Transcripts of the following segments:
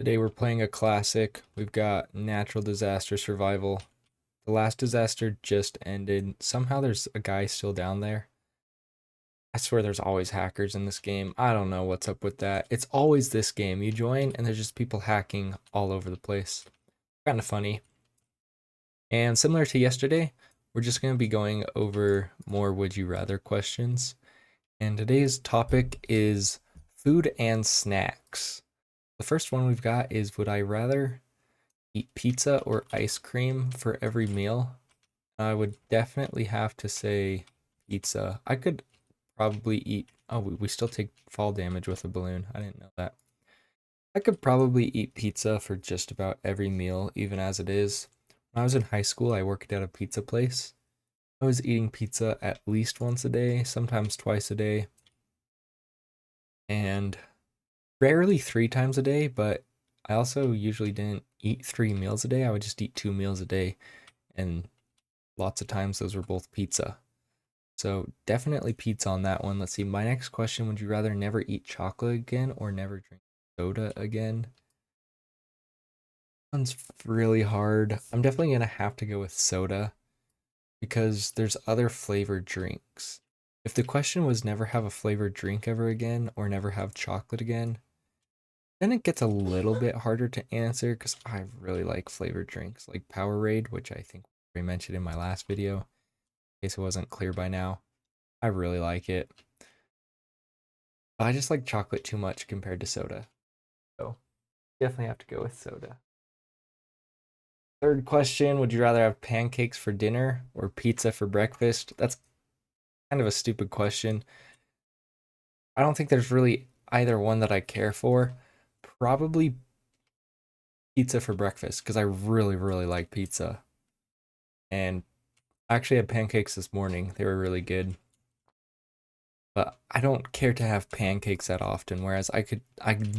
Today we're playing a classic. We've got natural disaster survival. The last disaster just ended. Somehow there's a guy still down there. I swear there's always hackers in this game. I don't know what's up with that. It's always this game. You join and there's just people hacking all over the place. Kind of funny. And similar to yesterday, we're just going to be going over more would you rather questions. And today's topic is food and snacks. The first one we've got is would I rather eat pizza or ice cream for every meal? I would definitely have to say pizza. I could probably eat. Oh, we still take fall damage with a balloon. I didn't know that. I could probably eat pizza for just about every meal, even as it is. When I was in high school, I worked at a pizza place. I was eating pizza at least once a day, sometimes twice a day, and rarely 3 times a day, but I also usually didn't eat 3 meals a day. I would just eat 2 meals a day, and lots of times those were both pizza. So definitely pizza on that one. Let's see. My next question, would you rather never eat chocolate again or never drink soda again? One's really hard. I'm definitely gonna have to go with soda because there's other flavored drinks. If the question was never have a flavored drink ever again or never have chocolate again, then it gets a little bit harder to answer because I really like flavored drinks like Powerade, which I think I mentioned in my last video, in case it wasn't clear by now. I really like it. I just like chocolate too much compared to soda. So definitely have to go with soda. Third question, would you rather have pancakes for dinner or pizza for breakfast? That's kind of a stupid question. I don't think there's really either one that I care for. Probably pizza for breakfast because I really, really like pizza. And I actually had pancakes this morning. They were really good. But I don't care to have pancakes that often, whereas I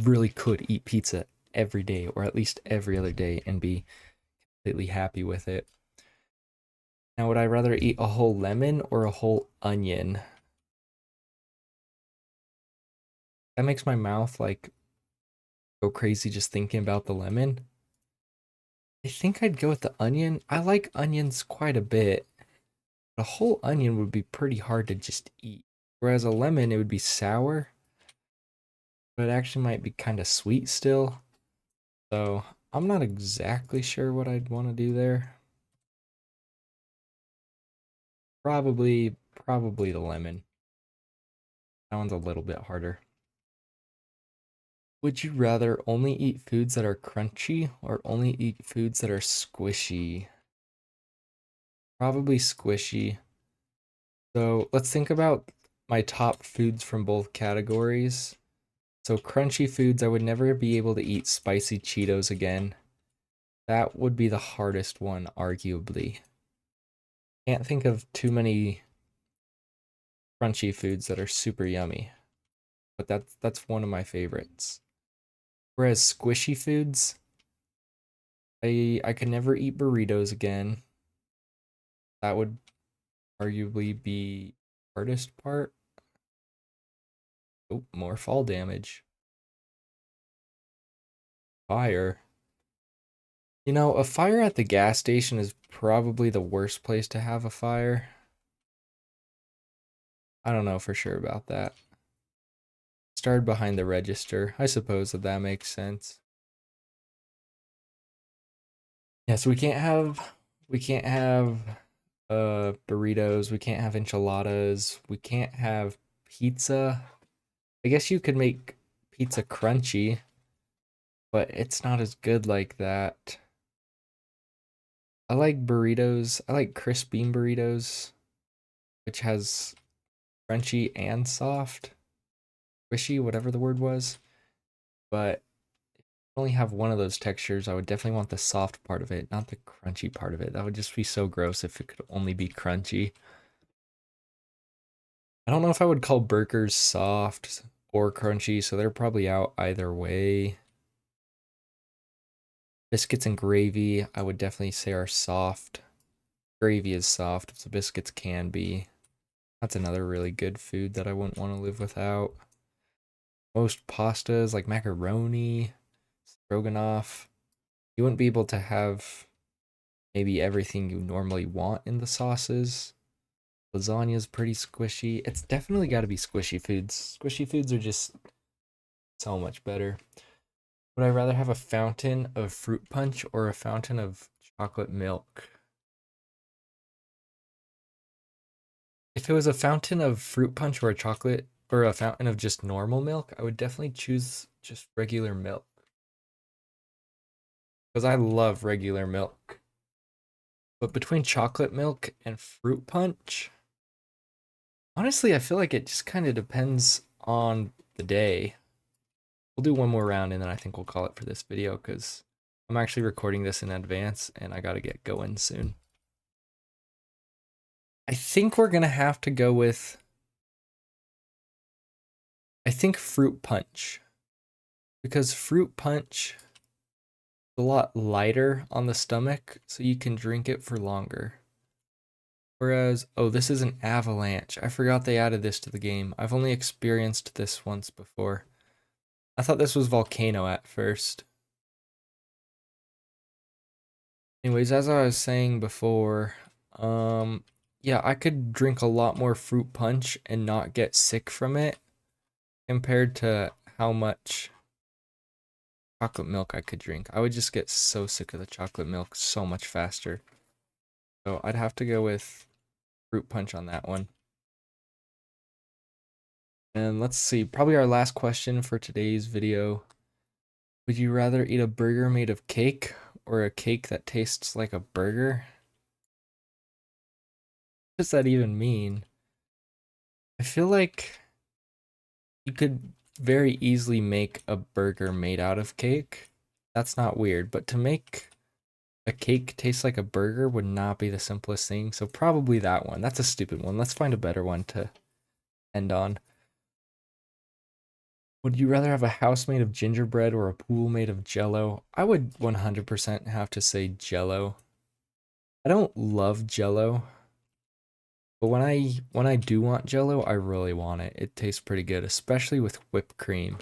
really could eat pizza every day or at least every other day and be completely happy with it. Now, would I rather eat a whole lemon or a whole onion? That makes my mouth like go crazy just thinking about the lemon. I think I'd go with the onion. I like onions quite a bit. A whole onion would be pretty hard to just eat. Whereas a lemon, it would be sour, but it actually might be kind of sweet still. So I'm not exactly sure what I'd want to do there. Probably the lemon. That one's a little bit harder. Would you rather only eat foods that are crunchy or only eat foods that are squishy? Probably squishy. So let's think about my top foods from both categories. So crunchy foods, I would never be able to eat spicy Cheetos again. That would be the hardest one, arguably. Can't think of too many crunchy foods that are super yummy, but that's one of my favorites. Whereas squishy foods, I could never eat burritos again. That would arguably be hardest part. Oh, more fall damage. Fire. You know, a fire at the gas station is probably the worst place to have a fire. I don't know for sure about that. Started behind the register. I suppose that makes sense. Yeah, so we can't have burritos, we can't have enchiladas, we can't have pizza. I guess you could make pizza crunchy, but it's not as good like that. I like burritos. I like crisp bean burritos, which has crunchy and soft, squishy, whatever the word was. But if I only have one of those textures, I would definitely want the soft part of it, not the crunchy part of it. That would just be so gross if it could only be crunchy. I don't know if I would call burgers soft or crunchy, so they're probably out either way. Biscuits and gravy, I would definitely say are soft. Gravy is soft, so biscuits can be. That's another really good food that I wouldn't want to live without. Most pastas, like macaroni, stroganoff. You wouldn't be able to have maybe everything you normally want in the sauces. Lasagna's pretty squishy. It's definitely got to be squishy foods. Squishy foods are just so much better. Would I rather have a fountain of fruit punch or a fountain of chocolate milk? If it was a fountain of fruit punch or a chocolate or a fountain of just normal milk, I would definitely choose just regular milk. Because I love regular milk. But between chocolate milk and fruit punch, honestly, I feel like it just kind of depends on the day. We'll do one more round and then I think we'll call it for this video because I'm actually recording this in advance and I gotta get going soon. I think we're gonna have to go with, I think fruit punch. Because fruit punch is a lot lighter on the stomach, so you can drink it for longer. Whereas, oh, this is an avalanche. I forgot they added this to the game. I've only experienced this once before. I thought this was volcano at first. Anyways, as I was saying before, yeah, I could drink a lot more fruit punch and not get sick from it compared to how much chocolate milk I could drink. I would just get so sick of the chocolate milk so much faster. So I'd have to go with fruit punch on that one. And let's see, probably our last question for today's video. Would you rather eat a burger made of cake or a cake that tastes like a burger? What does that even mean? I feel like you could very easily make a burger made out of cake. That's not weird, but to make a cake taste like a burger would not be the simplest thing. So probably that one. That's a stupid one. Let's find a better one to end on. Would you rather have a house made of gingerbread or a pool made of jello? I would 100% have to say jello. I don't love jello, but when I do want jello, I really want it. It tastes pretty good, especially with whipped cream.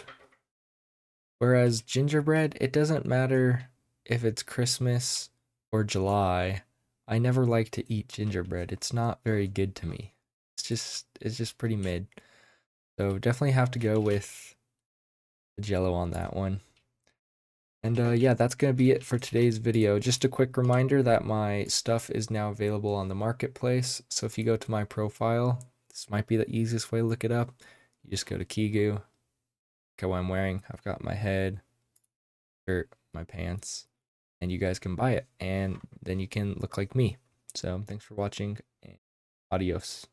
Whereas gingerbread, it doesn't matter if it's Christmas or July. I never like to eat gingerbread. It's not very good to me. It's just pretty mid. So definitely have to go with the jello on that one. And yeah, that's going to be it for today's video. Just a quick reminder that my stuff is now available on the marketplace. So if you go to my profile, this might be the easiest way to look it up. You just go to Kigu, look at what I'm wearing. I've got my head, shirt, my pants, and you guys can buy it. And then you can look like me. So thanks for watching, and adios.